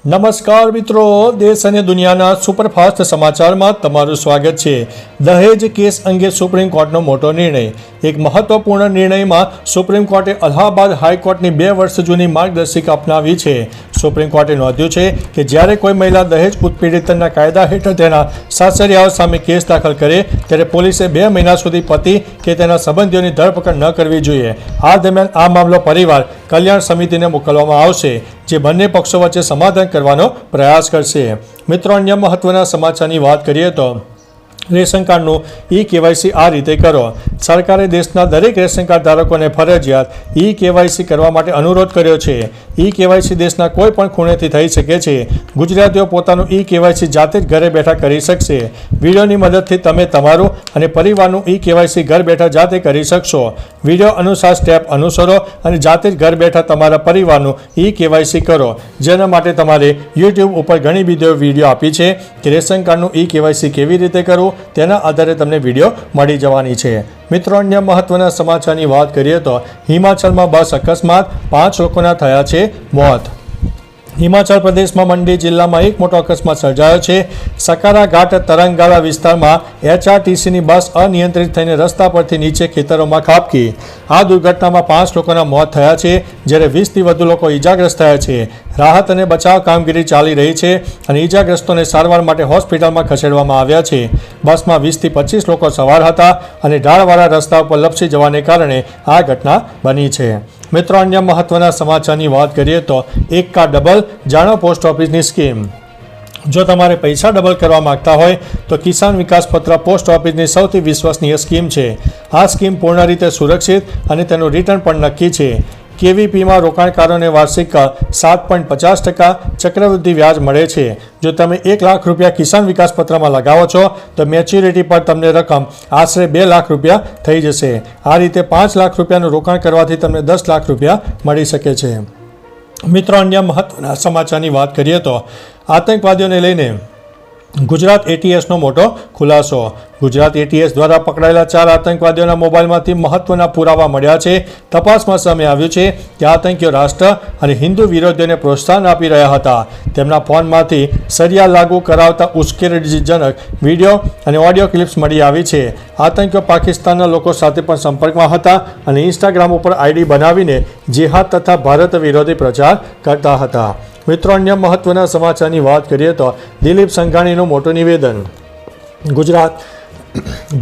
નમસ્કાર મિત્રો, દેશ અને દુનિયાના સુપરફાસ્ટ સમાચારમાં તમારું સ્વાગત છે। દહેજ કેસ અંગે સુપ્રીમ કોર્ટનો મોટો નિર્ણય। એક મહત્વપૂર્ણ નિર્ણયમાં સુપ્રીમ કોર્ટે અલ્હાબાદ હાઈકોર્ટની 2 વર્ષ જૂની માર્ગદર્શિકા અપનાવી છે। સુપ્રીમ કોર્ટે નોંધ્યું છે કે જ્યારે કોઈ મહિલા દહેજ ઉત્પીડિતના કાયદા હેઠળ તેના સાસરિયાઓ સામે કેસ દાખલ કરે ત્યારે પોલીસે 2 મહિના સુધી પતિ કે તેના સંબંધીઓની ધરપકડ ન કરવી જોઈએ। આ દરમિયાન આ મામલો પરિવાર કલ્યાણ સમિતિને મોકલવામાં આવશે, જે બંને પક્ષો વચ્ચે સમાધાન કરવાનો પ્રયાસ કરશે। મિત્રો, અન્ય મહત્વના સમાચારની વાત કરીએ તો રેશન કાર્ડનું કેવાયસી આ રીતે કરો। સરકારે દેશના દરેક રેશન કાર્ડ ધારકોને ફરજિયાત કેવાયસી કરવા માટે અનુરોધ કર્યો છે। કેવાયસી દેશના કોઈ પણ ખૂણેથી થઈ શકે છે। ગુજરાતીઓ પોતાનું કેવાયસી જાતે જ ઘરે બેઠા કરી શકશે। વિડીયોની મદદથી તમે તમારું અને પરિવારનું કેવાયસી ઘર બેઠા જાતે કરી શકશો। વિડીયો અનુસાર સ્ટેપ અનુસરો અને જાતે જ ઘર બેઠા તમારા પરિવારનું કેવાયસી કરો, જેના માટે તમારે યુટ્યુબ ઉપર ઘણી વિડીયો આપી છે કે રેશન કાર્ડનું કેવાયસી કેવી રીતે કરવું। તેના આધારે તમને વિડીયો મળી જવાની છે। મિત્રો, અન્ય મહત્વના સમાચારની વાત કરીએ તો હિમાચલમાં બસ અકસ્માત, 5 લોકોના થયા છે મોત। હિમાચલ પ્રદેશમાં મંડી જિલ્લામાં એક મોટો અકસ્માત સર્જાયો છે। સકારા ઘાટ તરંગાલા વિસ્તારમાં HRTCની બસ અનિયંત્રિત થઈને રસ્તા પરથી નીચે ખેતરોમાં ખાબકી। આ દુર્ઘટનામાં 5 લોકોના મોત થયા છે, જ્યારે 20થી વધુ લોકો ઈજાગ્રસ્ત થયા છે। રાહત અને બચાવ કામગીરી ચાલી રહી છે અને ઈજાગ્રસ્તોને સારવાર માટે હોસ્પિટલમાં ખસેડવામાં આવ્યા છે। બસમાં 20થી 25 લોકો સવાર હતા અને ઢાળવાળા રસ્તા ઉપર લપસી જવાને કારણે આ ઘટના બની છે। મિત્રો, અન્ય મહત્વના સમાચારની વાત કરીએ તો એક કા ડબલ, જાણો પોસ્ટ ઓફિસની સ્કીમ। જો તમારે પૈસા ડબલ કરવા માંગતા હોય તો કિસાન વિકાસ પત્ર પોસ્ટ ઓફિસની સૌથી વિશ્વસનીય સ્કીમ છે। આ સ્કીમ પૂર્ણ રીતે સુરક્ષિત અને તેનું રિટર્ન પણ નક્કી છે। કેવીપીમાં રોકાણકારોને વાર્ષિક 7.50% ચક્રવૃદ્ધિ વ્યાજ મળે છે। જો તમે 1 લાખ રૂપિયા કિસાન વિકાસ પત્રમાં લગાવો છો તો મેચ્યુરિટી પર તમને રકમ આશરે 2 લાખ રૂપિયા થઈ જશે। આ રીતે 5 લાખ રૂપિયાનું રોકાણ કરવાથી તમને 10 લાખ રૂપિયા મળી શકે છે। મિત્રો, અન્ય મહત્વના સમાચારની વાત કરીએ તો આતંકવાદીઓને લઈને ગુજરાત ATSનો મોટો ખુલાસો। ગુજરાત ATS દ્વારા પકડાયેલા 4 આતંકવાદીઓના મોબાઈલમાંથી મહત્વના પુરાવા મળ્યા છે। તપાસમાં સામે આવ્યું છે કે આતંકીઓ રાષ્ટ્ર અને હિન્દુ વિરોધીઓને પ્રોત્સાહન આપી રહ્યા હતા। તેમના ફોનમાંથી સરિયા લાગુ કરાવતા ઉશ્કેરણીજનક વિડીયો અને ઓડિયો ક્લિપ્સ મળી આવી છે। આતંકીઓ પાકિસ્તાનના લોકો સાથે પણ સંપર્કમાં હતા અને ઇન્સ્ટાગ્રામ ઉપર ID બનાવીને જેહાદ તથા ભારત વિરોધી પ્રચાર કરતા હતા। મિત્રો, અન્ય મહત્વના સમાચારની વાત કરીએ તો દિલીપ સંઘાણીનું મોટું નિવેદન। ગુજરાત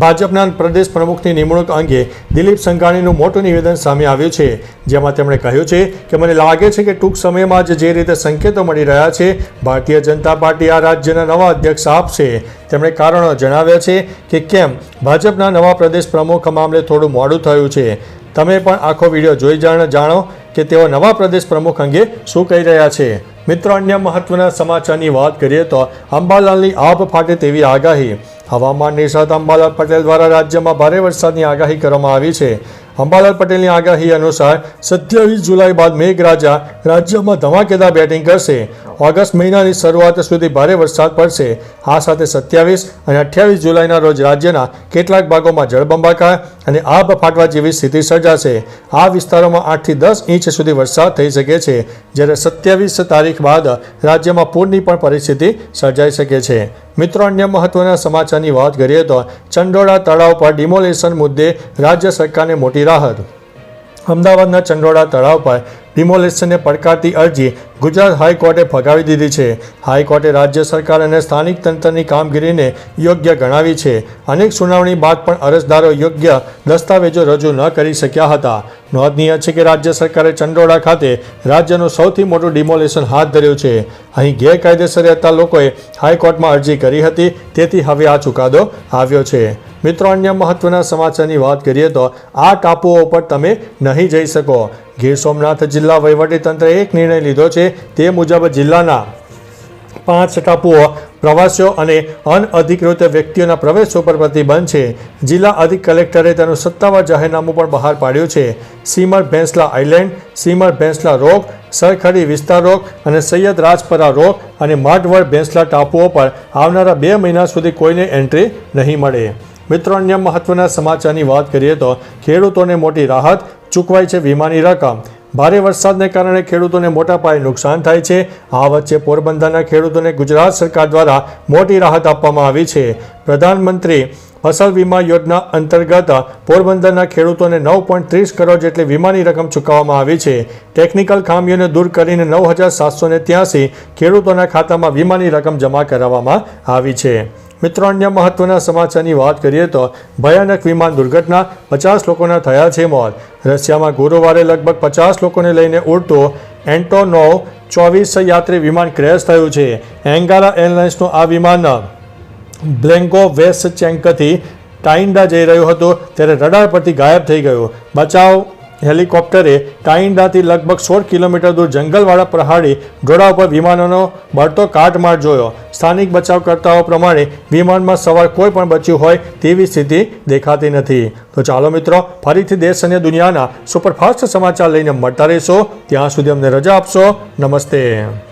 ભાજપના પ્રદેશ પ્રમુખની નિમણૂક અંગે દિલીપ સંઘાણીનું મોટું નિવેદન સામે આવ્યું છે, જેમાં તેમણે કહ્યું છે કે મને લાગે છે કે ટૂંક સમયમાં જ જે રીતે સંકેતો મળી રહ્યા છે, ભારતીય જનતા પાર્ટી આ રાજ્યના નવા અધ્યક્ષ આપશે। તેમણે કારણો જણાવ્યા છે કે કેમ ભાજપના નવા પ્રદેશ પ્રમુખ મામલે થોડું મોડું થયું છે। તમે પણ આખો વિડીયો જોઈ જાણો કે તેઓ નવા પ્રદેશ પ્રમુખ અંગે શું કહી રહ્યા છે। મિત્રો, અન્ય મહત્વના સમાચારની વાત કરીએ તો અંબાલાલની આભ ફાટે તેવી આગાહી। હવામાન નિષ્ણાત અંબાલાલ પટેલ દ્વારા રાજ્યમાં ભારે વરસાદની આગાહી કરવામાં આવી છે। અંબાલાલ પટેલની આગાહી અનુસાર 27 જુલાઈ બાદ મેઘરાજા રાજ્યમાં ધમાકેદાર બેટિંગ કરશે। ઓગસ્ટ મહિનાની શરૂઆત સુધી ભારે વરસાદ પડશે। આ સાથે 27 અને 28 જુલાઈના રોજ રાજ્યના કેટલાક ભાગોમાં જળબંબાકાર અને આભ ફાટવા જેવી સ્થિતિ સર્જાશે। આ વિસ્તારોમાં 8થી 10 ઇંચ સુધી વરસાદ થઈ શકે છે, જ્યારે 27 તારીખ બાદ રાજ્યમાં પૂરની પણ પરિસ્થિતિ સર્જાઈ શકે છે। મિત્રો, અન્ય મહત્વના સમાચારની વાત કરીએ તો ચંડોળા તળાવ પર ડિમોલેશન મુદ્દે રાજ્ય સરકારને મોટી રાહત। અમદાવાદના ચંડોળા તળાવ પર ડિમોલેશનને પડકારતી અરજી ગુજરાત હાઈકોર્ટે ફગાવી દીધી છે। હાઈકોર્ટે રાજ્ય સરકાર અને સ્થાનિક તંત્રની કામગીરીને યોગ્ય ગણાવી છે। અનેક સુનાવણી બાદ પણ અરજદારો યોગ્ય દસ્તાવેજો રજૂ ન કરી શક્યા હતા। નોંધનીય છે કે રાજ્ય સરકારે ચંડોળા ખાતે રાજ્યનું સૌથી મોટું ડિમોલેશન હાથ ધર્યું છે। અહીં ગેરકાયદેસર રહેતા લોકોએ હાઈકોર્ટમાં અરજી કરી હતી, તેથી હવે આ ચુકાદો આવ્યો છે। મિત્રો, અન્ય મહત્વના સમાચારની વાત કરીએ તો આ ટાપુઓ પર તમે નહીં જઈ શકો। ગીર સોમનાથ જિલ્લા વહીવટીતંત્રએ એક નિર્ણય લીધો છે। તે મુજબ જિલ્લાના 5 ટાપુઓ પ્રવાસીઓ અને અનઅધિકૃત વ્યક્તિઓના પ્રવેશ ઉપર પ્રતિબંધ છે। જિલ્લા અધિક કલેક્ટરે તેનું સત્તાવાર જાહેરનામું પણ બહાર પાડ્યું છે। સીમર ભેંસલા આઇલેન્ડ, સીમર ભેંસલા રોક, સરખડી વિસ્તાર રોક અને સૈયદ રાજપરા રોક અને માઢવડ ભેંસલા ટાપુઓ પર આવનારા 2 મહિના સુધી કોઈને એન્ટ્રી નહીં મળે। મિત્રો, અન્ય મહત્વના સમાચારની વાત કરીએ તો ખેડૂતોને મોટી રાહત, ચૂકવાઈ છે વીમાની રકમ। ભારે વરસાદને કારણે ખેડૂતોને મોટા પાયે નુકસાન થાય છે. આ વચ્ચે પોરબંદરના ખેડૂતોને ગુજરાત સરકાર દ્વારા મોટી રાહત આપવામાં આવી છે. પ્રધાનમંત્રી ફસલ વીમા યોજના અંતર્ગત પોરબંદરના ખેડૂતોને 9.30 કરોડ જેટલી વીમાની રકમ ચૂકવવામાં આવી છે. ટેકનિકલ ખામીઓને દૂર કરીને 9,783 ખેડૂતોના ખાતામાં વીમાની રકમ જમા કરાવવામાં આવી છે. મિત્રો, અન્ય મહત્વના સમાચારની વાત કરીએ તો ભયાનક વિમાન દુર્ઘટના, 50 લોકોના થયા છે મોત. રશિયામાં ગુરુવારે લગભગ 50 લોકોને લઈને ઉડતું એન્ટોનોવ 24 યાત્રી વિમાન ક્રેશ થયું છે. એંગારા એરલાઇન્સનું આ વિમાન બ્લેન્ગોવેસ્ચેન્કથી ટાઇન્ડા જઈ રહ્યું હતું ત્યારે રડાર પરથી ગાયબ થઈ ગયું. બચાવ હેલિકોપ્ટરે ટાઇન્ડાથી લગભગ 16 કિલોમીટર દૂર જંગલવાળા પહાડી ઢોળા ઉપર વિમાનનો બળતો કાટમાળ જોયો. સ્થાનિક બચાવકર્તાઓ પ્રમાણે વિમાનમાં સવાર કોઈ પણ બચ્યું હોય તેવી સ્થિતિ દેખાતી નથી. તો ચાલો મિત્રો, ફરીથી દેશ અને દુનિયાના સુપરફાસ્ટ સમાચાર લઈને મળતા રહીશો. ત્યાં સુધી અમને રજા આપશો. નમસ્તે.